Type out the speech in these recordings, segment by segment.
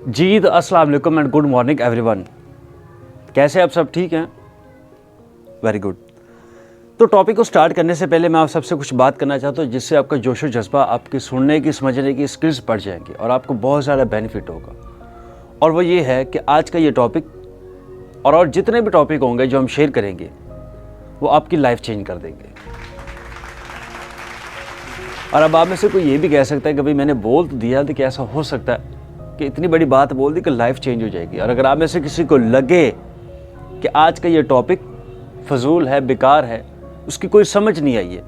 जी तो अस्सलाम वालेकुम एंड गुड मॉर्निंग एवरीवन। कैसे आप सब ठीक हैं? Very good. तो टॉपिक को स्टार्ट करने से पहले मैं आप सबसे कुछ बात करना चाहता हूँ जिससे आपका जोशो जज्बा, आपकी सुनने की, समझने की स्किल्स बढ़ जाएंगी और आपको बहुत ज़्यादा बेनिफिट होगा। और वो ये है कि आज का ये टॉपिक और जितने भी टॉपिक होंगे जो हम शेयर करेंगे वो आपकी लाइफ चेंज कर देंगे। और अब आप में से कोई ये भी कह सकता है कि भाई मैंने बोल तो दिया, तो क्या ऐसा हो सकता है कि इतनी बड़ी बात बोल दी कि लाइफ चेंज हो जाएगी। और अगर आप में से किसी को लगे कि आज का ये टॉपिक फजूल है, बेकार है, उसकी कोई समझ नहीं आई है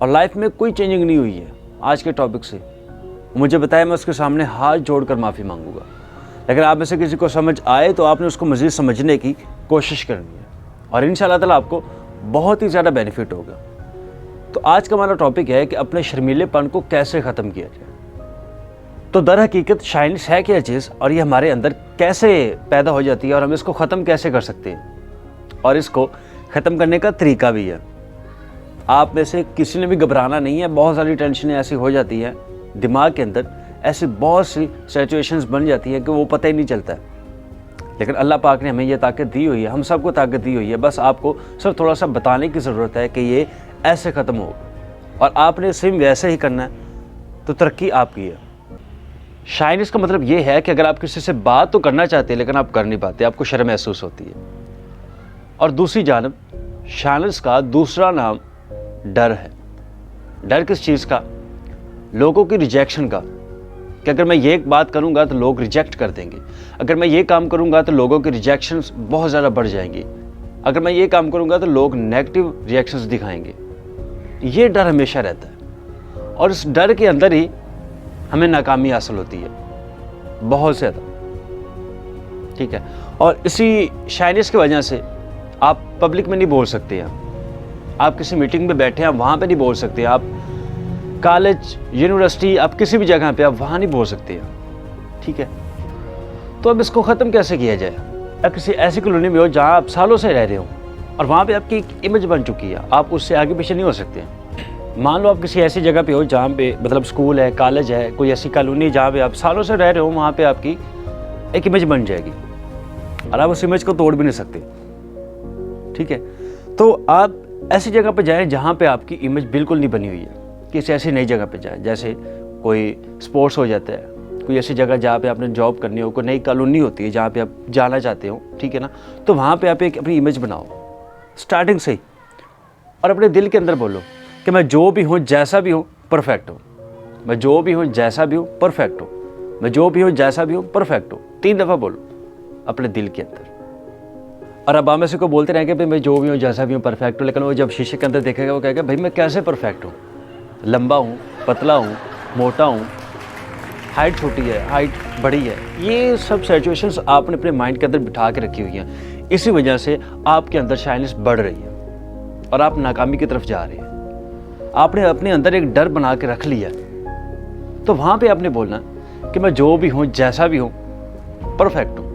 और लाइफ में कोई चेंजिंग नहीं हुई है आज के टॉपिक से, मुझे बताया, मैं उसके सामने हाथ जोड़कर माफ़ी मांगूंगा। लेकिन आप में से किसी को समझ आए तो आपने उसको मज़ीद समझने की कोशिश करनी है और इंशाअल्लाह ताला आपको बहुत ही ज़्यादा बेनिफिट होगा। तो आज का हमारा टॉपिक है कि अपने शर्मीलेपन को कैसे ख़त्म किया जाए। तो दर हकीकत शाइनिस है क्या चीज़ और ये हमारे अंदर कैसे पैदा हो जाती है और हम इसको ख़त्म कैसे कर सकते हैं और इसको ख़त्म करने का तरीका भी है। आप में से किसी ने भी घबराना नहीं है। बहुत सारी टेंशनें ऐसी हो जाती हैं दिमाग के अंदर, ऐसी बहुत सी सिचुएशंस बन जाती हैं कि वो पता ही नहीं चलता है। लेकिन अल्लाह पाक ने हमें ये ताकत दी हुई है, हम सबको ताकत दी हुई है। बस आपको सिर्फ थोड़ा सा बताने की ज़रूरत है कि ये ऐसे ख़त्म होगा और आपने सेम वैसे ही करना है, तो तरक्की आपकी है। शाइनिस का मतलब ये है कि अगर आप किसी से बात तो करना चाहते हैं लेकिन आप कर नहीं पाते, आपको शर्म महसूस होती है। और दूसरी जानब शाइनिस का दूसरा नाम डर है। डर किस चीज़ का? लोगों की रिजेक्शन का, कि अगर मैं ये बात करूंगा तो लोग रिजेक्ट कर देंगे, अगर मैं ये काम करूंगा तो लोगों की रिजेक्शंस बहुत ज़्यादा बढ़ जाएंगी, अगर मैं ये काम करूंगा तो लोग नेगेटिव रिएक्शंस दिखाएंगे। ये डर हमेशा रहता है और इस डर के अंदर ही हमें नाकामी हासिल होती है बहुत ज़्यादा, ठीक है। और इसी शाइनिस की वजह से आप पब्लिक में नहीं बोल सकते हैं, आप किसी मीटिंग में बैठे हैं वहाँ पे नहीं बोल सकते, आप कॉलेज, यूनिवर्सिटी, आप किसी भी जगह पे आप वहाँ नहीं बोल सकते हैं, ठीक है। तो अब इसको ख़त्म कैसे किया जाए? आप किसी ऐसी कॉलोनी में हो जहाँ आप सालों से रह रहे हो और वहाँ पे आपकी एक इमेज बन चुकी है, आप उससे आगे पीछे नहीं हो सकते। मान लो आप किसी ऐसी जगह पे हो जहाँ पे मतलब स्कूल है, कॉलेज है, कोई ऐसी कॉलोनी जहाँ पे आप सालों से रह रहे हो, वहाँ पे आपकी एक इमेज बन जाएगी और आप उस इमेज को तोड़ भी नहीं सकते, ठीक है। तो आप ऐसी जगह पे जाएं जहाँ पे आपकी इमेज बिल्कुल नहीं बनी हुई है, किसी ऐसी नई जगह पे जाएं, जैसे कोई स्पोर्ट्स हो जाता है, कोई ऐसी जगह जहाँ पे आपने जॉब करनी हो, कोई नई कॉलोनी होती है जहाँ पे आप जाना चाहते हो, ठीक है ना। तो वहाँ पे आप एक अपनी इमेज बनाओ स्टार्टिंग से ही और अपने दिल के अंदर बोलो कि मैं जो भी हूँ, जैसा भी हूँ, परफेक्ट हूँ। मैं जो भी हूँ, जैसा भी हूँ, परफेक्ट हूँ। मैं जो भी हूँ, जैसा भी हूँ, परफेक्ट हूँ। 3 दफ़ा बोलो अपने दिल के अंदर। और अब में से को बोलते रहेंगे भाई मैं जो भी हूँ, जैसा भी हूँ, परफेक्ट हूँ, लेकिन वो जब शीशे के अंदर देखेगा वो कहेगा भाई मैं कैसे परफेक्ट हूँ? लंबा हूँ, पतला हूँ, मोटा हूँ, हाइट छोटी है, हाइट बड़ी है। ये सब सिचुएशंस आपने अपने माइंड के अंदर बिठा के रखी हुई हैं। इसी वजह से आपके अंदर शाइनिस बढ़ रही है और आप नाकामी की तरफ जा रहे हैं। आपने अपने अंदर एक डर बना के रख लिया, तो वहाँ पे आपने बोलना कि मैं जो भी हूँ, जैसा भी हूँ, परफेक्ट हूँ।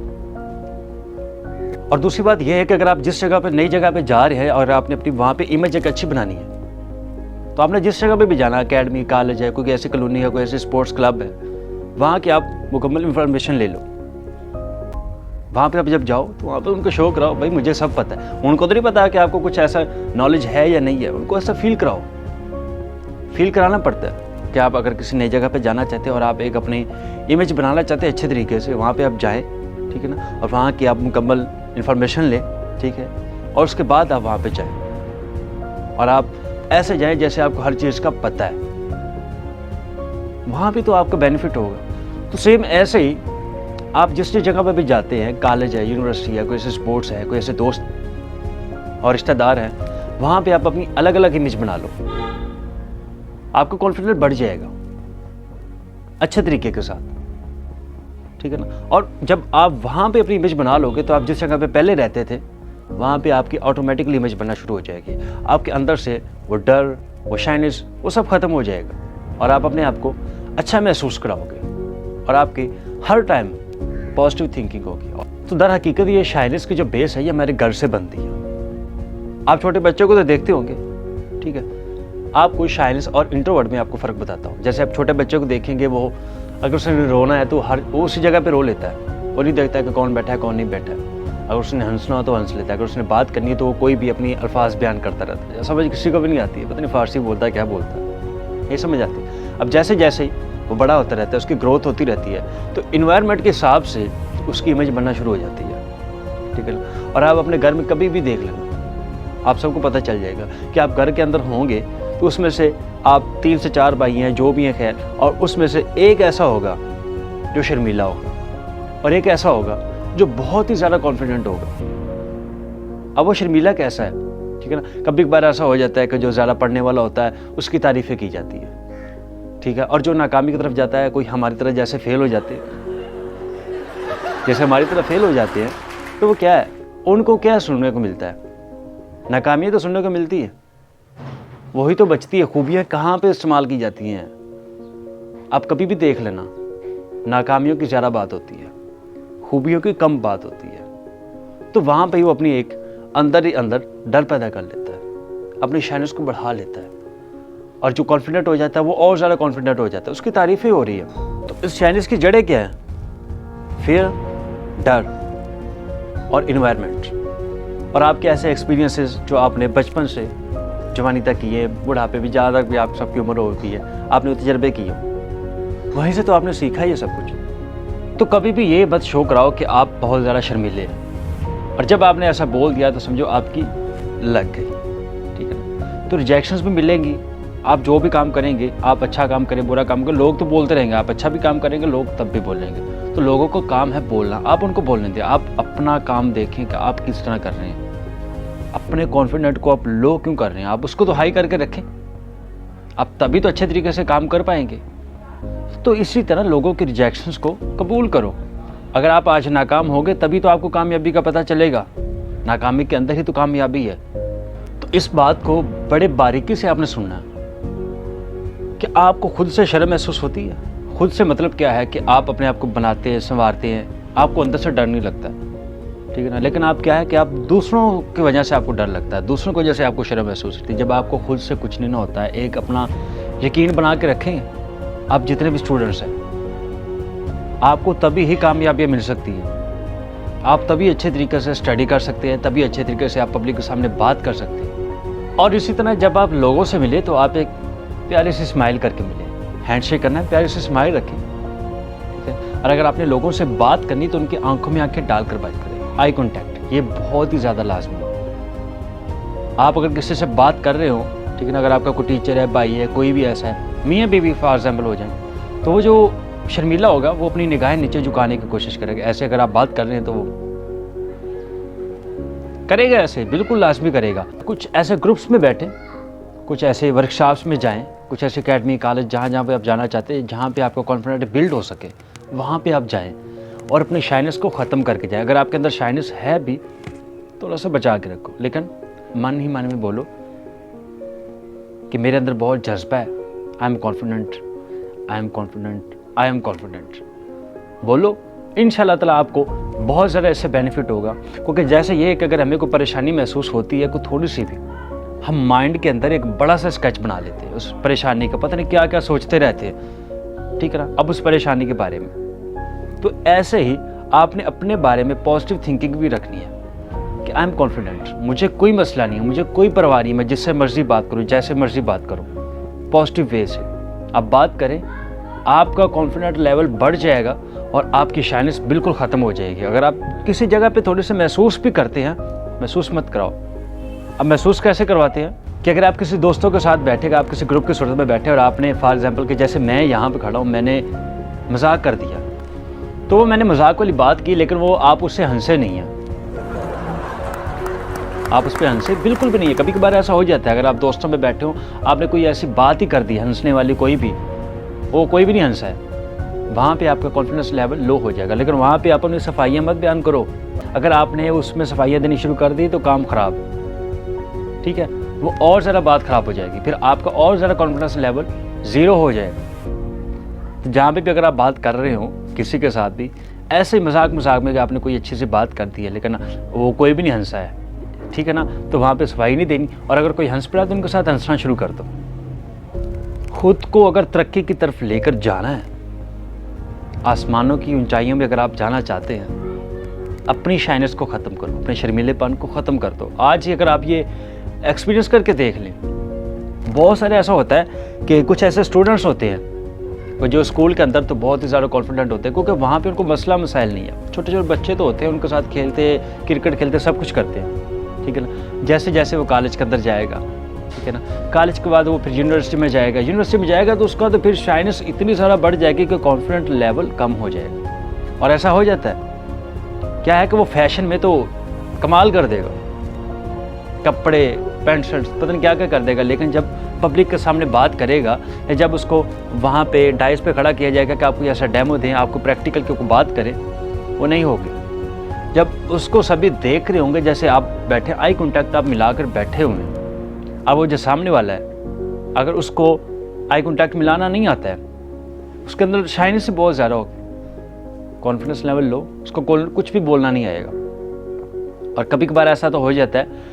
और दूसरी बात यह है कि अगर आप जिस जगह पे, नई जगह पे जा रहे हैं और आपने अपनी वहाँ पे इमेज एक अच्छी बनानी है, तो आपने जिस जगह पे भी जाना, एकेडमी, कॉलेज है, कोई ऐसी कॉलोनी है, कोई ऐसे स्पोर्ट्स क्लब है, वहाँ की आप मुकम्मल इंफॉर्मेशन ले लो। वहाँ पे आप जब जाओ तो वहाँ पे उनको शो कराओ भाई मुझे सब पता है। उनको तो नहीं पता कि आपको कुछ ऐसा नॉलेज है या नहीं है, उनको ऐसा फील कराओ। फील कराना पड़ता है कि आप अगर किसी नई जगह पे जाना चाहते हैं और आप एक अपनी इमेज बनाना चाहते हैं अच्छे तरीके से, वहाँ पे आप जाएं, ठीक है ना, और वहाँ की आप मुकम्मल इन्फॉर्मेशन लें, ठीक है, और उसके बाद आप वहाँ पे जाएं और आप ऐसे जाएं जैसे आपको हर चीज़ का पता है। वहाँ भी तो आपका बेनिफिट होगा। तो सेम ऐसे ही आप जिस जगह पर भी जाते हैं, कॉलेज है, यूनिवर्सिटी है, कोई ऐसे स्पोर्ट्स है, कोई ऐसे दोस्त और रिश्तेदार हैं, वहाँ पे आप अपनी अलग अलग इमेज बना लो। आपका कॉन्फिडेंस बढ़ जाएगा अच्छे तरीके के साथ, ठीक है ना। और जब आप वहाँ पे अपनी इमेज बना लोगे तो आप जिस जगह पे पहले रहते थे वहाँ पे आपकी ऑटोमेटिकली इमेज बनना शुरू हो जाएगी। आपके अंदर से वो डर, वो शाइनिस, वो सब खत्म हो जाएगा और आप अपने आप को अच्छा महसूस कराओगे और आपकी हर टाइम पॉजिटिव थिंकिंग होगी। तो दर हकीकत ये शाइनिस की जो बेस है ये हमारे घर से बनती है। आप छोटे बच्चों को तो देखते होंगे, ठीक है। आपको शाइनिस और इंट्रोवर्ट में आपको फ़र्क बताता हूँ। जैसे आप छोटे बच्चों को देखेंगे वो अगर उसने रोना है तो वो उसी जगह पे रो लेता है और नहीं देखता है कि कौन बैठा है कौन नहीं बैठा है। अगर उसने हंसना हो तो हंस लेता है, अगर उसने बात करनी है तो वो कोई भी अपनी अल्फाज बयान करता रहता है। समझ किसी को भी नहीं आती है, पता नहीं फारसी बोलता है क्या बोलता है, ये समझ आती है। अब जैसे जैसे ही वो बड़ा होता रहता है, उसकी ग्रोथ होती रहती है, तो इन्वायरमेंट के हिसाब से उसकी इमेज बनना शुरू हो जाती है, ठीक है ना। और आप अपने घर में कभी भी देख लेना, आप सबको पता चल जाएगा कि आप घर के अंदर होंगे तो उसमें से आप 3 से 4 भाई हैं, जो भी हैं खैर, और उसमें से एक ऐसा होगा जो शर्मीला होगा और एक ऐसा होगा जो बहुत ही ज़्यादा कॉन्फिडेंट होगा। अब वो शर्मीला कैसा है, ठीक है ना। कभी कभार ऐसा हो जाता है कि जो ज़्यादा पढ़ने वाला होता है उसकी तारीफ़ें की जाती है, ठीक है, और जो नाकामी की तरफ जाता है, कोई हमारी तरह जैसे फेल हो जाते हैं, जैसे हमारी तरह फेल हो जाते हैं, तो वो क्या है, उनको क्या सुनने को मिलता है, नाकामियाँ तो सुनने को मिलती है, वही तो बचती है। खूबियाँ कहाँ पे इस्तेमाल की जाती हैं, आप कभी भी देख लेना, नाकामियों की ज़्यादा बात होती है, खूबियों की कम बात होती है। तो वहाँ पे वो अपनी एक अंदर ही अंदर डर पैदा कर लेता है, अपनी शाइनेस को बढ़ा लेता है, और जो कॉन्फिडेंट हो जाता है वो और ज़्यादा कॉन्फिडेंट हो जाता है, उसकी तारीफ़ें हो रही है। तो इस शाइनेस की जड़ें क्या है, फियर, डर और इन्वायरमेंट, और आपके ऐसे एक्सपीरियंसेस जो आपने बचपन से जवानी तक किए, बुढ़ापे भी, जहाँ तक भी आप सबकी उम्र होती है, आपने तजर्बे किए, वहीं से तो आपने सीखा ये सब कुछ। तो कभी भी ये मत शो कराओ कि आप बहुत ज़्यादा शर्मीले हैं, और जब आपने ऐसा बोल दिया तो समझो आपकी लग गई, ठीक है ना। तो रिजेक्शंस भी मिलेंगी, आप जो भी काम करेंगे, आप अच्छा काम करें बुरा काम करें, लोग तो बोलते रहेंगे, आप अच्छा भी काम करेंगे लोग तब भी बोलेंगे। तो लोगों को काम है बोलना, आप उनको बोलने दें, आप अपना काम देखें कि आप किस तरह कर रहे हैं। अपने कॉन्फिडेंट को आप लो क्यों कर रहे हैं, आप उसको तो हाई करके रखें, आप तभी तो अच्छे तरीके से काम कर पाएंगे। तो इसी तरह लोगों के रिजेक्शंस को कबूल करो। अगर आप आज नाकाम होगे तभी तो आपको कामयाबी का पता चलेगा, नाकामी के अंदर ही तो कामयाबी है। तो इस बात को बड़े बारीकी से आपने सुनना है कि आपको खुद से शर्म महसूस होती है। खुद से मतलब क्या है कि आप अपने आप को बनाते हैं, संवारते हैं, आपको अंदर से डर नहीं लगता, ठीक है ना। लेकिन आप क्या है कि आप दूसरों की वजह से आपको डर लगता है, दूसरों की वजह से आपको शर्म महसूस होती है। जब आपको खुद से कुछ नहीं होता है, एक अपना यकीन बना के रखें, आप जितने भी स्टूडेंट्स हैं, आपको तभी ही कामयाबियाँ मिल सकती है। आप तभी अच्छे तरीके से स्टडी कर सकते हैं, तभी अच्छे तरीके से आप पब्लिक के सामने बात कर सकते हैं। और इसी तरह जब आप लोगों से मिले तो आप एक प्यारी सी स्माइल करके मिले, हैंडशेक करना है, प्यारी सी स्माइल रखें, ठीक है। और अगर आपने लोगों से बात करनी तो उनकी आंखों में आंखें डालकर बात करें, आई कॉन्टैक्ट, ये बहुत ही ज़्यादा लाजमी है। आप अगर किसी से बात कर रहे हो, ठीक है ना, अगर आपका कोई टीचर है, भाई है, कोई भी ऐसा है, मियाँ बीवी फॉर एग्जाम्पल हो जाए, तो वो जो शर्मीला होगा वो अपनी निगाहें नीचे झुकाने की कोशिश करेगा। ऐसे अगर आप बात कर रहे हैं तो वो करेगा, ऐसे बिल्कुल लाजमी करेगा। कुछ ऐसे ग्रुप्स में बैठे, कुछ ऐसे वर्कशॉप्स में जाएं, कुछ ऐसे अकेडमी, कॉलेज, जहाँ पे आप जाना चाहते हैं, जहाँ पे आपका कॉन्फिडेंस बिल्ड हो सके, वहाँ पे आप जाएं और अपनी शाइनेस को ख़त्म करके जाएं। अगर आपके अंदर शाइनेस है भी, थोड़ा सा बचा के रखो, लेकिन मन ही मन में बोलो कि मेरे अंदर बहुत जज्बा है, I am confident, I am confident, I am confident बोलो। इंशाल्लाह ताला आपको बहुत ज़्यादा इससे बेनिफिट होगा। क्योंकि जैसे ये कि अगर हमें कोई परेशानी महसूस होती है, कोई थोड़ी सी भी, हम माइंड के अंदर एक बड़ा सा स्केच बना लेते हैं उस परेशानी का, पता नहीं क्या क्या सोचते रहते हैं, ठीक है ना, अब उस परेशानी के बारे में। तो ऐसे ही आपने अपने बारे में पॉजिटिव थिंकिंग भी रखनी है कि आई एम कॉन्फिडेंट, मुझे कोई मसला नहीं है, मुझे कोई परवाह नहीं, मैं जिससे मर्जी बात करूँ, जैसे मर्जी बात करूँ, पॉजिटिव वे से आप बात करें, आपका कॉन्फिडेंट लेवल बढ़ जाएगा और आपकी शाइनेस बिल्कुल ख़त्म हो जाएगी। अगर आप किसी जगह पे थोड़े से महसूस भी करते हैं, महसूस मत कराओ। अब महसूस कैसे करवाते हैं कि अगर आप किसी दोस्तों के साथ बैठेगा, आप किसी ग्रुप की सूरत में बैठे और आपने फॉर एग्जांपल कि जैसे मैं यहाँ पे खड़ा हूँ, मैंने मजाक कर दिया, तो वो मैंने मजाक वाली बात की, लेकिन वो आप उससे हंसे नहीं हैं, आप उस पर हंसे बिल्कुल भी नहीं है। कभी कभार ऐसा हो जाता है, अगर आप दोस्तों में बैठे हो, आपने कोई ऐसी बात ही कर दी हंसने वाली, कोई भी, वो कोई भी नहीं हंसा है, वहाँ पे आपका कॉन्फिडेंस लेवल लो हो जाएगा। लेकिन वहाँ पे आप अपनी सफाइयाँ मत बयान करो। अगर आपने उसमें सफाइयाँ देनी शुरू कर दी तो काम ख़राब, ठीक है, वो और ज़्यादा बात ख़राब हो जाएगी, फिर आपका और ज़्यादा कॉन्फिडेंस लेवल ज़ीरो हो जाएगा। तो जहाँ पे भी अगर आप बात कर रहे हो किसी के साथ भी, ऐसे मजाक में कि आपने कोई अच्छी सी बात कर दी है लेकिन वो कोई भी नहीं हंसा है, ठीक है ना, तो वहाँ पे सफाई नहीं देनी। और अगर कोई हंस पड़ा तो उनके साथ हंसना शुरू कर दो। खुद को अगर तरक्की की तरफ लेकर जाना है आसमानों की ऊंचाइयों में अगर आप जाना चाहते हैं, अपनी शाइनेस को ख़त्म करो, अपने शर्मीलेपन को ख़त्म कर दो। आज ही अगर आप ये एक्सपीरियंस करके देख लें, बहुत सारे ऐसा होता है कि कुछ ऐसे स्टूडेंट्स होते हैं वो जो स्कूल के अंदर तो बहुत ही ज़्यादा कॉन्फिडेंट होते हैं, क्योंकि वहाँ पे उनको मसला मसाइल नहीं है। छोटे छोटे बच्चे तो होते हैं, उनके साथ खेलते, क्रिकेट खेलते, सब कुछ करते हैं, ठीक है ना। जैसे जैसे वो कॉलेज के अंदर जाएगा, ठीक है ना, कॉलेज के बाद वो फिर यूनिवर्सिटी में जाएगा, यूनिवर्सिटी में जाएगा तो उसका तो फिर शाइनेस इतनी ज़्यादा बढ़ जाएगी कि कॉन्फिडेंट लेवल कम हो जाएगा। और ऐसा हो जाता है, क्या है कि वो फैशन में तो कमाल कर देगा, कपड़े, पैंट शर्ट, पता नहीं क्या क्या कर देगा, लेकिन जब पब्लिक के सामने बात करेगा या जब उसको वहाँ पे डाइस पे खड़ा किया जाएगा कि आपको ऐसा डेमो दें, आपको प्रैक्टिकल के ऊपर बात करें, वो नहीं होगी। जब उसको सभी देख रहे होंगे, जैसे आप बैठे, आई कॉन्टैक्ट आप मिलाकर बैठे हुए हैं, अब वो जो सामने वाला है अगर उसको आई कॉन्टैक्ट मिलाना नहीं आता है, उसके अंदर शाइनेस से बहुत ज़्यादा होगी, कॉन्फिडेंस लेवल लो, उसको कुछ भी बोलना नहीं आएगा। और कभी कभार ऐसा तो हो जाता है,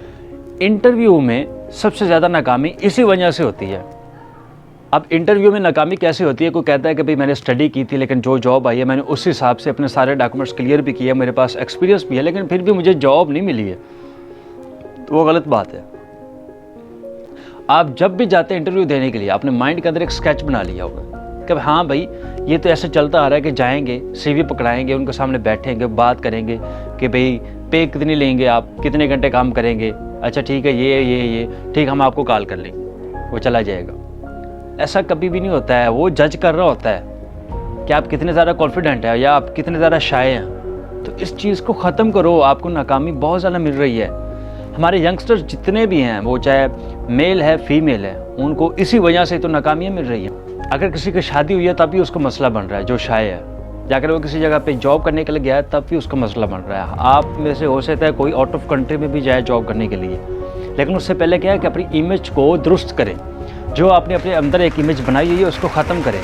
इंटरव्यू में सबसे ज़्यादा नाकामी इसी वजह से होती है। अब इंटरव्यू में नाकामी कैसे होती है? कोई कहता है कि भाई मैंने स्टडी की थी, लेकिन जो जॉब आई है मैंने उस हिसाब से अपने सारे डॉक्यूमेंट्स क्लियर भी किए, मेरे पास एक्सपीरियंस भी है, लेकिन फिर भी मुझे जॉब नहीं मिली है, तो वो गलत बात है। आप जब भी जाते हैं इंटरव्यू देने के लिए, आपने माइंड के अंदर एक स्केच बना लिया होगा कि हाँ भाई ये तो ऐसे चलता आ रहा है कि जाएंगे, CV पकड़ाएंगे, उनके सामने बैठेंगे, बात करेंगे कि भाई पे कितनी लेंगे, आप कितने घंटे काम करेंगे, अच्छा ठीक है, ये ठीक, हम आपको कॉल कर लेंगे, वो चला जाएगा। ऐसा कभी भी नहीं होता है। वो जज कर रहा होता है कि आप कितने ज़्यादा कॉन्फिडेंट हैं या आप कितने ज़्यादा शाय हैं। तो इस चीज़ को ख़त्म करो, आपको नाकामी बहुत ज़्यादा मिल रही है। हमारे यंगस्टर्स जितने भी हैं, वो चाहे मेल है फीमेल है, उनको इसी वजह से तो नाकामियाँ मिल रही हैं। अगर किसी की शादी हुई है तब भी उसको मसला बन रहा है, जो शाय है, जाकर वो किसी जगह पे जॉब करने के लिए गया है तब भी उसका मसला बन रहा है। आप में से हो सकता है कोई आउट ऑफ कंट्री में भी जाए जॉब करने के लिए, लेकिन उससे पहले क्या है कि अपनी इमेज को दुरुस्त करें। जो आपने अपने अंदर एक इमेज बनाई हुई है उसको ख़त्म करें।